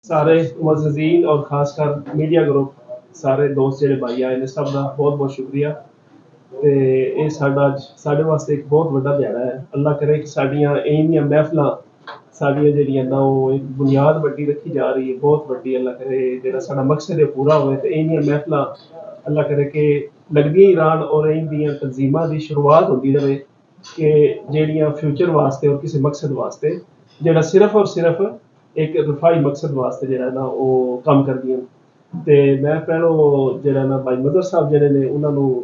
सारे मुअज़्ज़िज़ीन और खासकर मीडिया ग्रुप सारे दोस्त ਜਿਹੜੇ ਭਾਈ ਆਏ ਨੇ ਸਭ ਦਾ ਬਹੁਤ ਬਹੁਤ ਸ਼ੁਕਰੀਆ। ਤੇ ਇਹ ਸਾਡਾ ਅੱਜ ਸਾਡੇ ਵਾਸਤੇ ਇੱਕ ਬਹੁਤ ਵੱਡਾ ਦਿਹਾੜਾ ਹੈ। ਅੱਲਾ ਕਰੇ ਕਿ ਸਾਡੀਆਂ ਇੰਨੀਆਂ ਮਹਿਫਲਾਂ ਸਾਡੀਆਂ ਜਿਹੜੀਆਂ ਨਾ ਉਹ ਇੱਕ ਬੁਨਿਆਦ ਵੱਡੀ ਰੱਖੀ ਜਾ ਰਹੀ ਹੈ, ਬਹੁਤ ਵੱਡੀ। ਅੱਲਾ ਕਰੇ ਜਿਹੜਾ ਸਾਡਾ ਮਕਸਦ ਹੈ ਪੂਰਾ ਹੋਵੇ ਤੇ ਇੰਨੀਆਂ ਮਹਿਫਲਾਂ ਅੱਲਾ ਕਰੇ ਕਿ ਲੱਗਦੀਆਂ ਈਰਾਨ ਔਰ ਇੰਦੀਆਂ ਤਨਜ਼ੀਮਾਂ ਦੀ ਸ਼ੁਰੂਆਤ ਹੁੰਦੀ ਰਹੇ ਕਿ ਜਿਹੜੀਆਂ ਫਿਊਚਰ ਵਾਸਤੇ ਔਰ ਕਿਸੇ ਮਕਸਦ ਵਾਸਤੇ ਜਿਹੜਾ ਸਿਰਫ ਔਰ ਸਿਰਫ ਇੱਕ ਰਫਾਈ ਮਕਸਦ ਵਾਸਤੇ ਜਿਹੜਾ ਨਾ ਉਹ ਕੰਮ ਕਰਦੀਆਂ। ਤੇ ਮੈਂ ਪਹਿਲੋਂ ਜਿਹੜਾ ਨਾ ਭਾਈ ਮਦਰ ਸਾਹਿਬ ਜਿਹੜੇ ਨੇ ਉਹਨਾਂ ਨੂੰ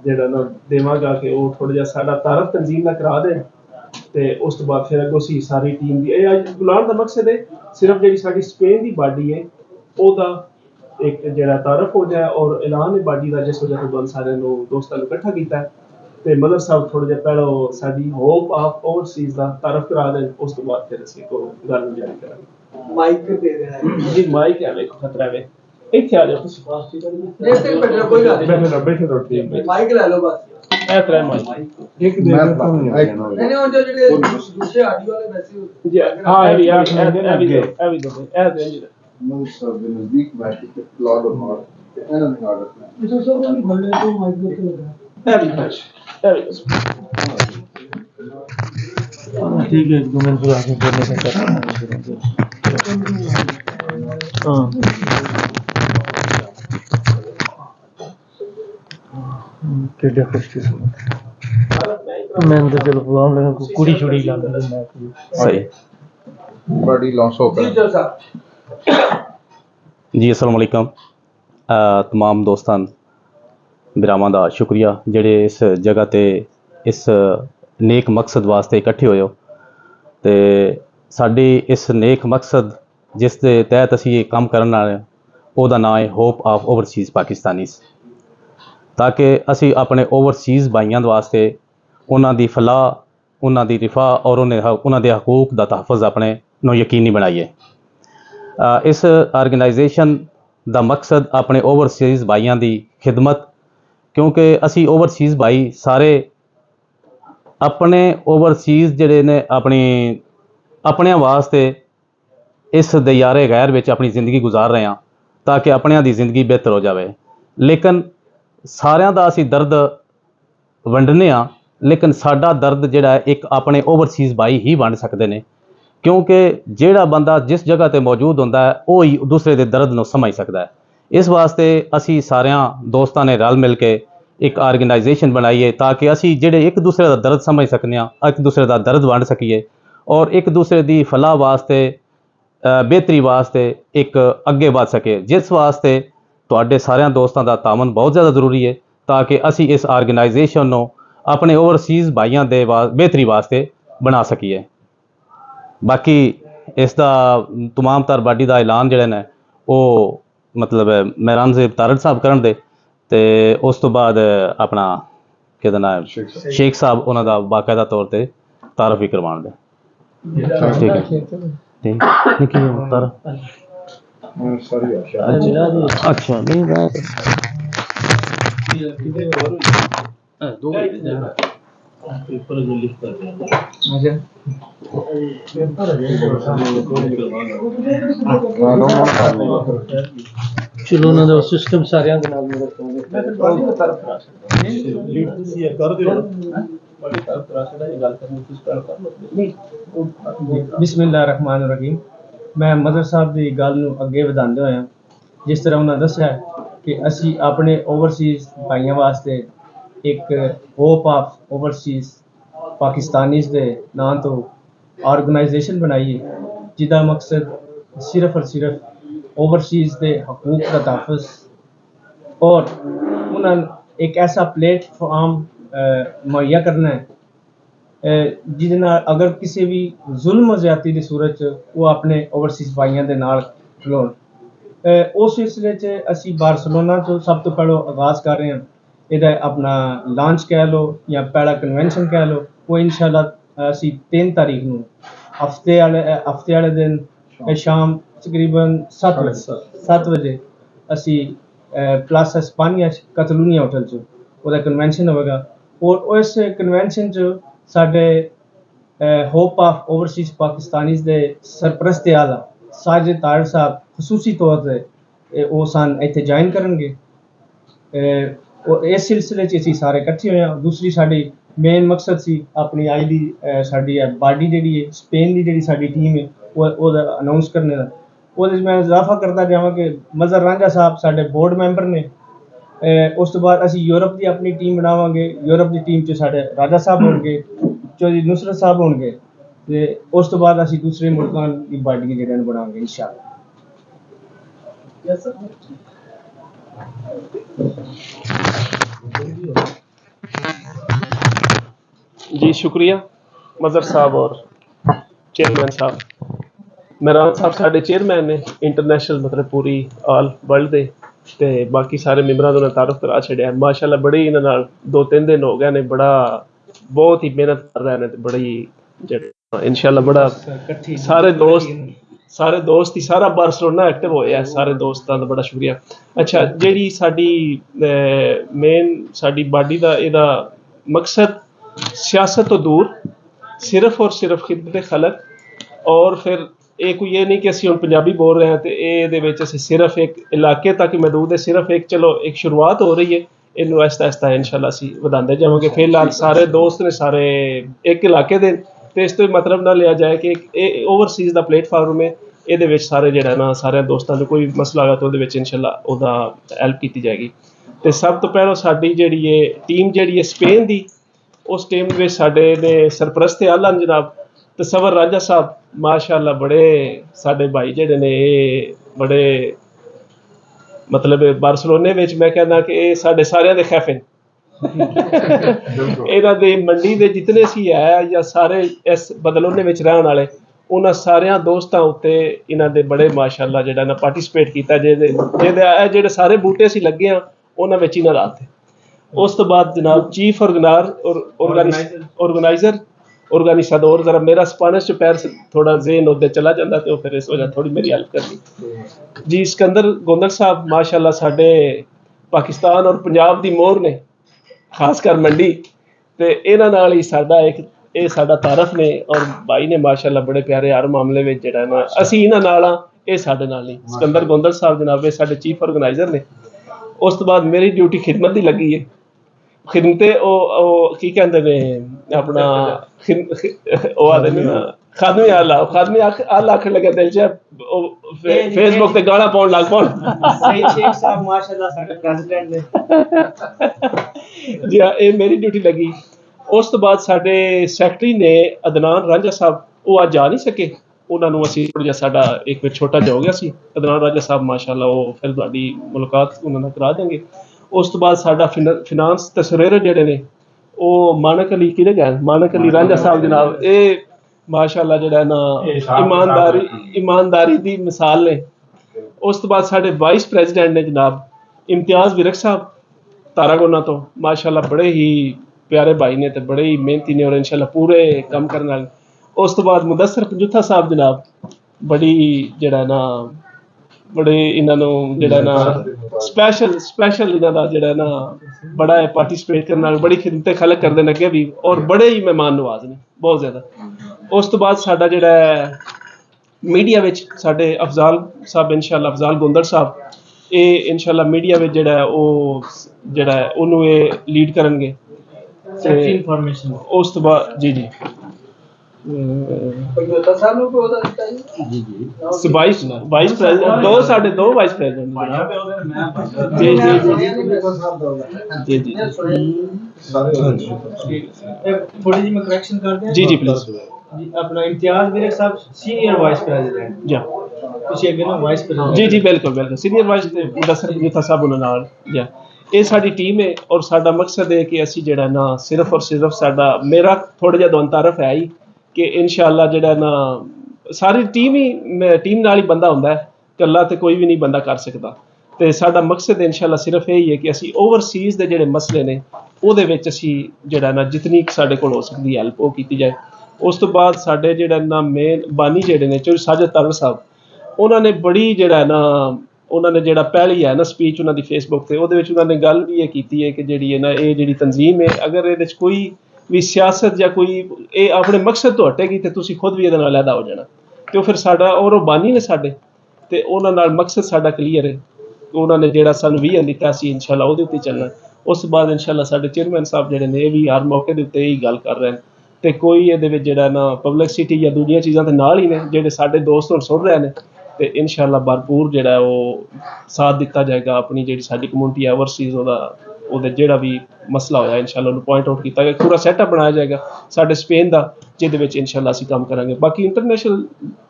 ਜਿਹੜਾ ਨਾ ਦੇਵਾਂਗਾ ਕਿ ਉਹ ਥੋੜਾ ਜਿਹਾ ਸਾਡਾ ਤਾਰਫ ਤਨਜ਼ੀਮ ਨਾਲ ਕਰਾ ਦੇ ਤੇ ਉਸ ਤੋਂ ਬਾਅਦ ਫਿਰ ਅੱਗੋਂ ਅਸੀਂ ਸਾਰੀ ਟੀਮ ਦੀ ਇਹ ਅੱਜ ਬੁਲਾਉਣ ਦਾ ਮਕਸਦ ਹੈ ਸਿਰਫ ਜਿਹੜੀ ਸਾਡੀ ਸਪੇਨ ਦੀ ਬਾਡੀ ਹੈ ਉਹਦਾ ਇੱਕ ਜਿਹੜਾ ਤਾਰਫ ਹੋ ਜਾਏ ਔਰ ਐਲਾਨ ਹੈ ਬਾਡੀ ਦਾ ਜਿਸ ਵਜ੍ਹਾ ਤੋਂ ਤੁਹਾਨੂੰ ਸਾਰਿਆਂ ਨੂੰ ਦੋਸਤਾਂ ਨੂੰ ਇਕੱਠਾ ਕੀਤਾ। ਤੇ ਮਦਰ ਸਾਹਿਬ ਥੋੜਾ ਜਿਹਾ ਪਹਿਲਾਂ ਸਾਡੀ ਹੋਪ ਆਫ ਓਵਰਸੀਜ਼ ਦਾ ਤਾਰਫ ਕਰਾ ਦੇਣ ਉਸ ਤੋਂ ਬਾਅਦ ਫਿਰ ਅਸੀਂ ਕੋਈ ਗੱਲ ਜਾਰੀ ਕਰਾਂਗੇ। ਮਾਈਕ ਦੇ ਦੇਣਾ ਜੀ, ਮਾਈਕ ਹੈ ਵੇਖੋ ਖਤਰਾ ਵੇ ਇੱਥੇ ਆ ਜਾਓ ਤੁਸੀਂ ਫਾਸਟ ਹੀ ਕਰੀਏ ਇਸ ਤੇ ਬੈਠੋ ਕੋਈ ਗੱਲ ਨਹੀਂ ਬੈਠੇ ਰੋਟੀ ਮਾਈਕ ਲੈ ਲਓ ਬਸ ਇਹ ਤਰ੍ਹਾਂ ਮਾਈਕ ਇੱਕ ਦੇ ਨਹੀਂ ਉਹ ਜਿਹੜੇ ਦੂਸਰੇ ਆਡੀਓ ਵਾਲੇ ਵੈਸੇ ਜੀ ਹਾਂ ਇਹ ਵੀ ਦੋ ਇਹ ਦੇ ਜੀ ਮਨਸਰ ਦੇ ਨਜ਼ਦੀਕ ਬੈਠ ਕੇ ਲਾਡ ਔਰ ਮਾਰ ਤੇ ਇਹਨਾਂ ਨੇ ਆਰਡਰ ਕੀਤਾ ਇਸ ਸਭ ਨੂੰ ਭੱਲੇ ਤੋਂ ਮਾਈਕ ਦੇ ਕੇ ਲਗਾ ਇਹ ਵੀ ਖਾਸ਼ ठीक है, 2 मिनट पूरा आगे बोलने का हाँ केड़ा खुशी मैं तो चलो प्रोग्राम लेना कुड़ी छुड़ी ला दे मैं सही बड़ी लॉस हो गया जी। अस्सलाम वालेकुम तमाम दोस्तां बिरावां दा शुक्रिया ਜਿਹੜੇ ਇਸ ਜਗ੍ਹਾ ਤੇ ਇਸ नेक मकसद वास्ते इकट्ठे होए हो ते साडी इस नेक मकसद जिस दे तहत असी ये काम करन वाले ओहदा नाम है होप ऑफ ओवरसीज़ पाकिस्तानीज़, ताकि असी अपने ओवरसीज़ भाइयों वास्ते उन्हां दी फलाह उन्हां दी रिफा और उन्हां दे हकूक दा तहफ़ुज़ अपने नूं यकीनी बनाइए। इस आर्गेनाइजेशन दा मकसद अपने ओवरसीज़ भाइयों दी खिदमत, क्योंकि असी ओवरसीज़ भाई सारे अपने ओवरसीज़ जिहड़े ने अपने वास्ते इस दयारे गैर विच अपनी ज़िंदगी गुजार रहे हैं ताकि अपनियां दी ज़िंदगी बेहतर हो जाए। लेकिन सारियां दा असी दर्द वंडने आ, लेकिन साडा दर्द जिहड़ा है एक अपने ओवरसीज़ भाई ही वंड सकते हैं, क्योंकि जिहड़ा बंदा जिस जगह ते मौजूद होंदा है वो ही दूसरे दे दर्द नूं समझ सकता है। इस वास्ते असी सारियां दोस्तां ने रल मिल के एक आर्गेनाइजेशन बनाइए ताकि असी जेडे एक दूसरे का दर्द समझ सकने, एक दूसरे का दर्द वंड सकीए और एक दूसरे की फलाह वास्ते बेहतरी वास्ते एक अगे बढ़ सके, जिस वास्ते तुहाडे सारियां दोस्तां दा तामन बहुत ज़्यादा जरूरी है ताकि असी इस आर्गेनाइजेशन को अपने ओवरसीज़ भाइयों के बेहतरी वास्ते बना सकीए। बाकी इसका तमाम तर बाडी का ऐलान जोड़ा ने वो मतलब मेहरान ज़ेब तारड़ साहब करन दे ते उस तो बाद अपना कहदा नाम शेख साहब उन्होंने बाकायदा तौर पर तारफ भी करवाण दे। ठीक है ठीक अच्छा नहीं चलो उन्होंने सिस्टम सारे बिस्मिल्लाहिर्रहमानिर्रहीम। मैं मदर साहब की गल नूं अगे वधांदे होया जिस तरह उन्होंने दस्सिया कि असी अपने ओवरसीज़ भाइयों वास्ते एक होप ऑफ ओवरसीज़ पाकिस्तानीज़ दे नाम तो ऑर्गेनाइजेशन बनाई है जिसका मकसद सिर्फ और सिर्फ ओवरसीज़ के हकूक का तहफ़ुज़ और उन्होंने एक ऐसा प्लेटफॉर्म मुहैया करना है जिहदे नाल अगर किसी भी जुल्म ज़्यादती की सूरत वो अपने ओवरसीज़ भाइयों के नाल खलोन। उस सिलसिले च असी बार्सिलोना तो सब तो पहले आगाज़ कर रहे हैं, इहदा अपना लॉन्च कह लो या पहला कन्वेंशन कह लो, वो इंशाअल्लाह असी 3 तारीख नूं हफ्ते वाले दिन शाम तकरीबन 7 बजे असी प्लास एस्पानिया कतलूनिया होटल च ਉਹਦਾ कन्वेंशन होगा और उस कन्वेंशन च साडे होप ऑफ ओवरसीज़ पाकिस्तानीज़ दे सरप्रस्ती आला साजिद तारिक साहब खसूसी तौर ते वो सन इत्थे ज्वाइन करनगे और इस सिलसिले च असीं सारे इकट्ठे होए हां। दूसरी साडी मेन मकसद सी अपनी आई दी साडी बाडी जेह्ड़ी है स्पेन दी जेह्ड़ी साडी टीम है ओह्दा अनाउंस करने दा। ओह्दे च मैं इजाफा करदा जावां कि मजहर रांझा साहब साडे बोर्ड मैंबर ने। उस तो बाद असीं यूरोप दी अपनी टीम बनावांगे। यूरोप दी टीम च साडे राजा साहब होणगे, चौधरी नुसरत साहब होणगे ते उस तो बाद असीं दूसरे मुल्कां दी बाडियां जेह्ड़ियां बनावांगे इंशाअल्लाह। जी शुक्रिया मजहर साहब और चेयरमैन साहब। मेहरान साहब साढ़े चेयरमैन ने इंटरनेशनल मतलब पूरी ऑल वर्ल्ड दे ते बाकी सारे मैंबरां दा तारुफ करा छड़िया। माशाअल्लाह बड़ी इन्हां नाल 2-3 दिन हो गए ने, बड़ा बहुत ही मेहनत कर रहे ने ते बड़ी इंशाअल्लाह बड़ा सारे दोस्त ही सारा बार्सिलोना एक्टिव होया। सारे दोस्तां दा बड़ा शुक्रिया। अच्छा जेह्ड़ी साडी मेन साडी बाडी दा एह्दा मकसद सियासत तो दूर सिर्फ और सिर्फ खिदमत खलक और फिर कोई ये नहीं कि असं हम पंजाबी बोल रहे हैं तो ये सिर्फ एक इलाके तक महदूद है। सिर्फ एक चलो एक शुरुआत हो रही है, इनू आहिस्ता आहिस्ता इंशाअल्लाह असीं वधांदे जावांगे। फिलहाल सारे दोस्त ने सारे एक इलाके दे ते इस तो मतलब ना लिया जाए कि ओवरसीज़ का प्लेटफार्म है। ये सारे जो ना सारे दोस्तों को कोई मसला आया तो इंशाअल्लाह उहदा हेल्प की जाएगी। तो सब तो पहलों साडी जिहड़ी ये टीम जिहड़ी स्पेन दी उस टीम में साडे ने सरप्रस्त आला जनाब तसव्वुर राजा साहब माशाअल्लाह बड़े साडे भाई जेहड़े ने बड़े मतलब बार्सिलोने विच मैं कहना कि ये साडे सारियां दे खैफ न। इन्हां दे मंडी दे जितने सी है या सारे इस बदलोने विच रहण वाले उन्हां सारियां दोस्तां उत्ते इन्हां दे बड़े माशाअल्लाह जेहड़ा ना पार्टिसिपेट कीता जेहड़े सारे बूटे सी लगे हैं उन्हां विच इन्हां दा हत्थ है। उस तो बाद जनाब चीफ ऑर्गेनाइजर जरा मेरा स्पानिश च पैर थोड़ा ज़हन उधर चला जाता तो फिर इस वजह थोड़ी मेरी हेल्प करनी जी। सिकंदर गोंदल साहब माशाअल्लाह साडे पाकिस्तान और पंजाब दी मोहर ने खासकर मंडी ते इन्हां नाल ही साडा एक ये साडा तारफ ने और भाई ने माशाअल्लाह बड़े प्यारे हर मामले में जेहड़ा ना असीं इन्हां नाल हां ये साडे नाल नहीं। सिकंदर गोंदल साहब जनाब साडे चीफ ऑर्गेनाइजर ने। उस तो बाद मेरी ड्यूटी खिदमत की लगी है। खिदमते की कहते ने अपना खादमी आला आखन लगे दिल च फेसबुक ते गाना पाउन लग पौन। शेख साहब माशाअल्लाह साडे प्रेसिडेंट ने जी ये मेरी ड्यूटी लगी। उस तो बाद साडे सैकटरी ने अदनान रांझा साहब वो अज आ नहीं सके। उन्होंने असीं थोड़ा जिहा साडा एक बार छोटा जिहा हो गया सी। अदनान रांझा साहब माशाअल्लाह वो फिर तुहाडी मुलाकात उन्होंने करा देंगे। उस तो बाद साडा फिनांस तस्वीर जेहड़े ने वो मानक अली किहदे गए मानक अली रांझा साहब जनाब ये माशाअल्लाह जेहड़ा ना ईमानदारी दी मिसाल ने। उस तो बाद साडे वाइस प्रेसिडेंट ने जनाब इम्तियाज़ विरक साहब तारागोना तो माशाअल्लाह बड़े ही प्यारे भाई ने ते बड़े ही मेहनती ने और इंशाअल्लाह पूरे काम करने वाले। उस तो बाद मुदस्सर पंजुथा साहब जनाब बड़ी जेहड़ा ना बड़े इन्हों जेहड़ा ना स्पैशल इन्हों का जेहड़ा ना बड़ा पार्टिसिपेट करना बड़ी खिदमत खलक करते हैं अगे भी और बड़े ही मेहमान नवाज ने बहुत ज़्यादा। उस तो बाद साडा जेहड़ा मीडिया विच साडे अफजाल साहब इंशाअल्लाह अफजाल गोंदल साहब ये इंशाअल्लाह मीडिया विच जेहड़ा जेहड़ा उन्होंने ये लीड करनगे। उस तो बाद जी वाइस प्रेसिडेंट दो साढ़े दो वाइस प्रेसिडेंट जी जी जी थोड़ी जी मैं करेक्शन कर दूं जी प्लीज। अपना इम्तियाज विरक साहब सीनियर वाइस प्रेसिडेंट जी ਤੁਸੀਂ ਅੱਗੇ ਨਾ ਵਾਈਸ प्रेसिडेंट जी बिल्कुल सीनियर वाइस मुदस्सर पंजुथा साहब उन्होंने नाल जी ये साडी टीम है और साडा मकसद है कि असी जेड़ा ना सिर्फ और सिर्फ साडा मेरा थोड़ा जिहा दोन तारफ है ही कि इंशाअल्लाह जेड़ा ना सारी टीम नाल ही बंदा हुंदा है, कल्ला ते कोई भी नहीं बंदा कर सकदा। ते साडा मकसद इंशाअल्लाह सिर्फ यही है कि असी ओवरसीज़ दे जेड़े मसले ने ਉਹਦੇ ਵਿੱਚ ਅਸੀਂ ਜਿਹੜਾ ਨਾ ਜਿਤਨੀ ਸਾਡੇ ਕੋਲ ਹੋ ਸਕਦੀ ਹੈਲਪ ਉਹ ਕੀਤੀ ਜਾਏ। ਉਸ ਤੋਂ ਬਾਅਦ ਸਾਡੇ ਜਿਹੜਾ ਨਾ ਮੇਨ ਬਾਨੀ ਜਿਹੜੇ ਨੇ ਚੌਧਰੀ ਸਾਜਦ ਤਾਰੜ ਸਾਹਿਬ ਉਹਨਾਂ ਨੇ ਬੜੀ ਜਿਹੜਾ ਨਾ ਉਹਨਾਂ ਨੇ ਜਿਹੜਾ ਪਹਿਲੀ ਹੈ ਨਾ ਸਪੀਚ ਉਹਨਾਂ ਦੀ ਫੇਸਬੁੱਕ ਤੇ ਉਹਦੇ ਵਿੱਚ ਉਹਨਾਂ ਨੇ ਗੱਲ ਵੀ ਇਹ ਕੀਤੀ ਹੈ ਕਿ ਜਿਹੜੀ ਹੈ ਨਾ ਇਹ ਜਿਹੜੀ ਤਨਜ਼ੀਮ ਹੈ ਅਗਰ ਇਹਦੇ 'ਚ ਕੋਈ ਵੀ ਸਿਆਸਤ ਜਾਂ ਕੋਈ ਇਹ ਆਪਣੇ ਮਕਸਦ ਤੋਂ ਹਟੇਗੀ ਤੇ ਤੁਸੀਂ ਖੁਦ ਵੀ ਇਹਦੇ ਨਾਲ ਅਲੱਗਾ ਹੋ ਜਾਣਾ। ਤੇ ਉਹ ਫਿਰ ਸਾਡਾ ਉਹ ਰਬਾਨੀ ਨੇ ਸਾਡੇ, ਤੇ ਉਹਨਾਂ ਨਾਲ ਮਕਸਦ ਸਾਡਾ ਕਲੀਅਰ ਹੈ। ਉਹਨਾਂ ਨੇ ਜਿਹੜਾ ਸਾਨੂੰ ਵੀ ਦਿੱਤਾ ਸੀ ਇਨਸ਼ਾਅੱਲਾ ਉਹਦੇ ਉੱਤੇ ਚੱਲਣਾ। ਉਸ ਤੋਂ ਬਾਅਦ ਇਨਸ਼ਾਅੱਲਾ ਸਾਡੇ ਚੇਅਰਮੈਨ ਸਾਹਿਬ ਜਿਹੜੇ ਨੇ ਇਹ ਵੀ ਹਰ ਮੌਕੇ ਦੇ ਉੱਤੇ ਇਹੀ ਗੱਲ ਕਰ ਰਹੇ ਨੇ, ਤੇ ਕੋਈ ਇਹਦੇ ਵਿੱਚ ਜਿਹੜਾ ਨਾ ਪਬਲਿਸਿਟੀ ਜਾਂ ਦੂਜੀਆਂ ਚੀਜ਼ਾਂ ਤੇ ਨਾਲ ਹੀ ਨੇ, ਜਿਹੜੇ ਸਾਡੇ ਦੋਸਤ ਹੁਣ ਸੁਣ ਰਹੇ ਨੇ, ਤੇ ਇਨਸ਼ਾਅੱਲਾ ਭਰਪੂਰ ਜਿਹੜਾ ਉਹ ਸਾਥ ਦਿੱਤਾ ਜਾਏਗਾ। ਆਪਣੀ ਜਿਹੜੀ ਸਾਡੀ ਕਮਿਊਨਿਟੀ ਹੈ ਓਵਰਸੀਜ਼, ਉਹਦਾ ਜਿਹੜਾ ਵੀ ਮਸਲਾ ਹੋਇਆ ਇਨਸ਼ਾਅੱਲਾ ਉਹਨੂੰ ਪੁਆਇੰਟ ਆਊਟ ਕੀਤਾ ਗਿਆ। ਪੂਰਾ ਸੈਟਅਪ ਬਣਾਇਆ ਜਾਏਗਾ ਸਾਡੇ ਸਪੇਨ ਦਾ, ਜਿਹਦੇ ਵਿੱਚ ਇਨਸ਼ਾਅੱਲਾ ਅਸੀਂ ਕੰਮ ਕਰਾਂਗੇ। ਬਾਕੀ ਇੰਟਰਨੈਸ਼ਨਲ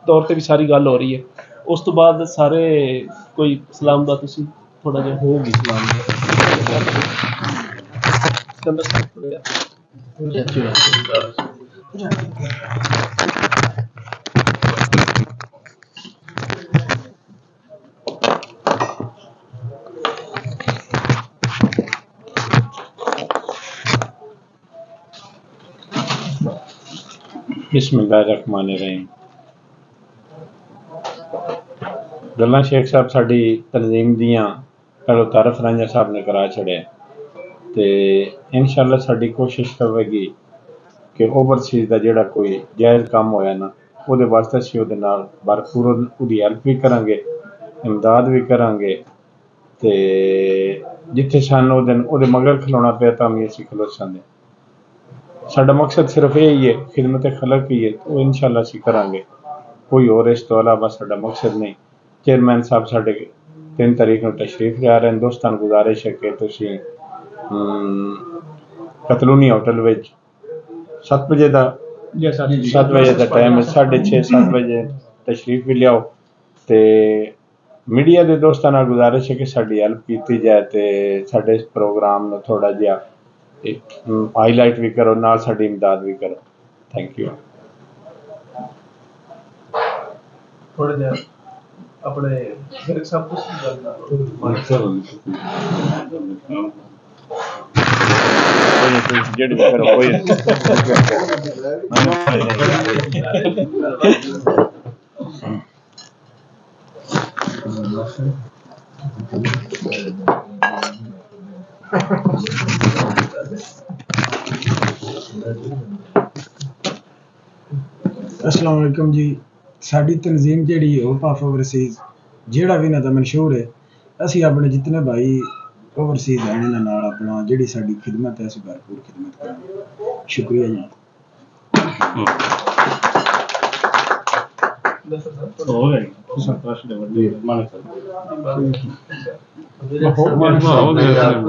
ਤੌਰ ਤੇ ਵੀ ਸਾਰੀ ਗੱਲ ਹੋ ਰਹੀ ਹੈ। ਉਸ ਤੋਂ ਬਾਅਦ ਸਾਰੇ ਕੋਈ ਸਲਾਮ ਦਾ ਤੁਸੀਂ ਥੋੜਾ ਜਿਹਾ ਹੋਊਗੀ ਸਲਾਮ ਬਿਸਮਿल्लाहिर्रहमानिर्रहीम। ਗੱਲਾਂ ਸ਼ੇਖ ਸਾਹਿਬ ਸਾਡੀ ਤਨਜ਼ੀਮ ਦੀਆਂ ਕੱਲ੍ਹ ਤਾਰਫ ਰਾਂਝਾ ਸਾਹਿਬ ਨੇ ਕਰਾ ਛੜਿਆ, ਤੇ ਇਨਸ਼ਾਅੱਲਾ ਸਾਡੀ ਕੋਸ਼ਿਸ਼ ਹੋਵੇਗੀ ਕਿ ਓਵਰਸੀਜ਼ ਦਾ ਜਿਹੜਾ ਕੋਈ ਜਾਇਜ਼ ਕੰਮ ਹੋਇਆ ਨਾ, ਉਹਦੇ ਵਾਸਤੇ ਅਸੀਂ ਉਹਦੇ ਨਾਲ ਭਰਪੂਰ ਉਹਦੀ ਹੈਲਪ ਵੀ ਕਰਾਂਗੇ, ਇਮਦਾਦ ਵੀ ਕਰਾਂਗੇ, ਤੇ ਜਿੱਥੇ ਸਾਨੂੰ ਉਹਦੇ ਮਗਰ ਖਲੋਣਾ ਪਿਆ ਤਾਂ ਵੀ ਅਸੀਂ ਖਲੋਸਾਂਗੇ। ਸਾਡਾ ਮਕਸਦ ਸਿਰਫ ਇਹ ਹੀ ਹੈ, ਖਿਦਮਤ ਖਲਕ ਹੀ ਹੈ, ਉਹ ਇਨਸ਼ਾਅੱਲਾ ਅਸੀਂ ਕਰਾਂਗੇ। ਕੋਈ ਹੋਰ ਇਸ ਤੋਂ ਇਲਾਵਾ ਸਾਡਾ ਮਕਸਦ ਨਹੀਂ। ਚੇਅਰਮੈਨ ਸਾਹਿਬ ਸਾਡੇ 3 ਤਾਰੀਖ ਨੂੰ ਤਸ਼ਰੀਫ ਲਿਆ ਰਹੇ ਨੇ। ਦੋਸਤਾਂ ਨੂੰ ਗੁਜ਼ਾਰਿਸ਼ ਹੈ ਕਿ ਤੁਸੀਂ ਕਤਲੂਨੀ ਹੋਟਲ ਵਿੱਚ 7 ਵਜੇ ਦਾ 7 ਵਜੇ ਦਾ ਟਾਈਮ ਹੈ, 6:30 7 ਵਜੇ ਤਸ਼ਰੀਫ ਵੀ ਲਿਆਓ। ਤੇ ਮੀਡੀਆ ਦੇ ਦੋਸਤਾਂ ਨਾਲ ਗੁਜ਼ਾਰਿਸ਼ ਹੈ ਕਿ ਸਾਡੀ ਹੈਲਪ ਕੀਤੀ ਜਾਏ, ਤੇ ਸਾਡੇ ਇਸ ਪ੍ਰੋਗਰਾਮ ਨੂੰ ਥੋੜਾ ਜਿਹਾ ਹਾਈਲਾਈਟ ਵੀ ਕਰੋ, ਨਾਲ ਸਾਡੀ ਇਮਦਾਦ ਵੀ ਕਰੋ। Thank you. ਥੋੜਾ ਜਿਹਾ ਆਪਣੇ ਜਿਹੜੇ ਸਭ ਕੁਝ ਜਿਹੜੀ ਵੀ ਕਰੋ ਕੋਈ अस्सलाम वालेकुम जी। साड़ी तनजीम जी होप ऑफ ओवरसीज जेड़ा भी ना मंशूर है, असी अपने जितने भाई ओवरसीज हैं इन्हां नाल अपना जिहड़ी साडी खिदमत है असी भरपूर खिदमत करांगे। शुक्रिया जी।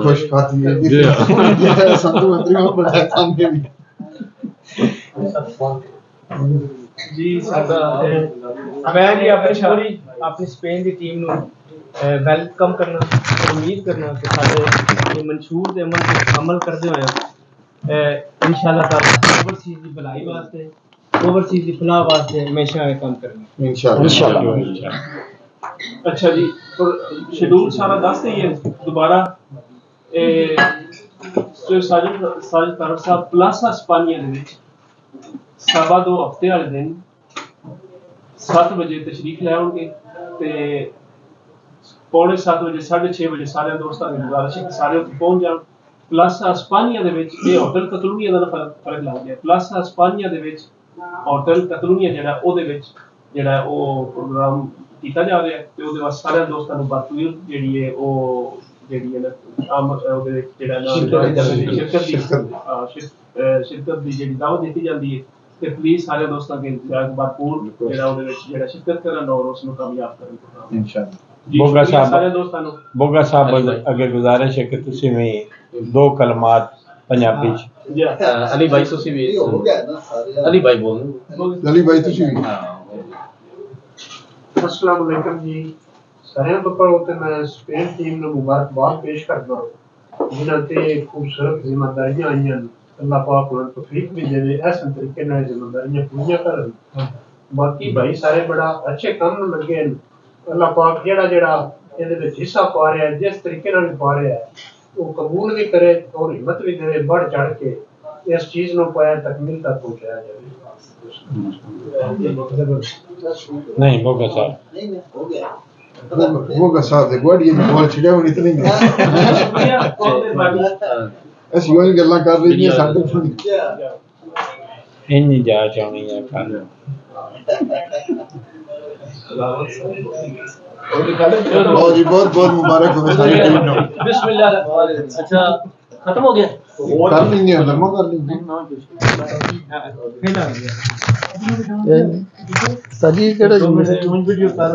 खुश खाती है जी मैं भी अपनी स्पेन की टीम ਨੂੰ ਵੈਲਕਮ ਕਰਨਾ, ਉਮੀਦ ਕਰਨਾ ਕਿ ਸਾਡੇ ਮਨਸ਼ੂਰ ਦੇ ਅਮਲ ਤੇ ਅਮਲ ਕਰਦੇ ਹੋਏ ਇਨਸ਼ਾਅੱਲਾ ਤਾਲਾ ਓਵਰਸੀਜ਼ ਦੀ ਭਲਾਈ ਵਾਸਤੇ, ਓਵਰਸੀਜ਼ ਦੀ ਫਲਾਹ ਵਾਸਤੇ ਹਮੇਸ਼ਾ ਇਹ ਕੰਮ ਕਰਾਂਗੇ इंशाल्लाह। अच्छा जी, तो शेड्यूल सारा दस दईए दोबारा। साजिद तारक साहब प्लासा स्पानिया ਦੇ ਵਿੱਚ ਸਵਾ 2 ਹਫ਼ਤੇ ਵਾਲੇ ਦਿਨ 7 ਵਜੇ ਤਸ਼ਰੀਫ ਲੈ ਆਉਣਗੇ, ਤੇ 6:45 ਵਜੇ 6:30 ਵਜੇ ਸਾਰੇ ਦੋਸਤਾਂ ਦੀ ਗੁਜ਼ਾਰਿਸ਼ ਹੈ ਕਿ ਸਾਰੇ ਉੱਥੇ ਪਹੁੰਚ ਜਾਣ। ਪਲਾਸਾ ਸਪਾਨੀਆ ਦੇ ਵਿੱਚ ਇਹ ਹੋਟਲ ਕਤਲੂਨੀਆ ਦਾ ਫਰਕ ਲੱਗ ਗਿਆ। ਪਲਾਸਾ ਸਪਾਨੀਆ ਦੇ ਵਿੱਚ ਹੋਟਲ ਕਤਲੂਨੀਆ ਜਿਹੜਾ ਉਹਦੇ ਵਿੱਚ ਜਿਹੜਾ ਉਹ ਪ੍ਰੋਗਰਾਮ ਕੀਤਾ ਜਾ ਰਿਹਾ, ਤੇ ਉਹਦੇ ਵਾਸਤੇ ਸਾਰੇ ਦੋਸਤਾਂ ਨੂੰ ਭਰਪੂਰ ਜਿਹੜੀ ਹੈ ਉਹ ਜਿਹੜੀ ਹੈ ਨਾ ਉਹਦੇ ਵਿੱਚ ਜਿਹੜਾ ਸ਼ਿਰਕਤ ਦੀ ਜਿਹੜੀ ਦਾਵਤ ਦਿੱਤੀ ਜਾਂਦੀ ਹੈ, ਤੇ ਪਲੀਜ਼ ਸਾਰੇ ਦੋਸਤਾਂ ਕੇ ਭਰਪੂਰ ਜਿਹੜਾ ਉਹਦੇ ਵਿੱਚ ਜਿਹੜਾ ਸ਼ਿਰਕਤ ਕਰਨ ਔਰ ਉਸ ਨੂੰ ਕਾਮਯਾਬ ਕਰਨ इंशाअल्लाह। बोगा साहब, बोगा साहब अगे गुजारिश है कि तुसी भी 2 कलमात पंजाबी अली भाई तुसी भी अली भाई बोल अली भाई तुसी अस्सलाम वालेकुम जी। सारे बकरों ते मैं स्पेन टीम ਨੂੰ ਮੁਬਾਰਕਬਾਦ ਪੇਸ਼ ਕਰਦਾ ਹਾਂ ਜਿਨ੍ਹਾਂ ਤੇ ਖੂਬਸੂਰਤ ਜ਼ਿੰਮੇਵਾਰੀਆਂ ਆਈਆਂ। अल्लाह पाक उन्हें तौफीक भी देवे, ऐसे तरीके नाल जिम्मेदारियां पूरियां करन। बाकी भाई सारे बड़ा अच्छे काम लगे हैं। अल्लाह पाक जेड़ा जेड़ा ਇਹਦੇ ਵਿੱਚ ਹਿੱਸਾ ਪਾ ਰਿਹਾ ਹੈ, ਜਿਸ ਤਰੀਕੇ ਨਾਲ ਪਾ ਰਿਹਾ ਹੈ, ਉਹ ਕਬੂਲ ਵੀ ਕਰੇ ਔਰ ਹਿੰਮਤ ਵੀ ਦੇਵੇ, बढ़ चढ़ के इस चीज ਨੂੰ ਪਾਇਆ ਤਕਮੀਲ ਤੱਕ ਪਹੁੰਚਾਇਆ ਜਾਵੇ। नहीं बोगा साहब नहीं हो गया वो का साथ है गुआड़ी ने बोल छिड़िया हुई इतनी ऐसी गल्लां कर रही है साडे ਇੰਨੀ ਜਾ ਚਾਉਣੀ ਆ ਕਰ लो जी बहुत बहुत मुबारक हो सारी टीम को बिस्मिल्लाह। अच्छा खत्म हो गया। कर लेंगे लम्बा कर लेंगे सजी केड़ा बड़ा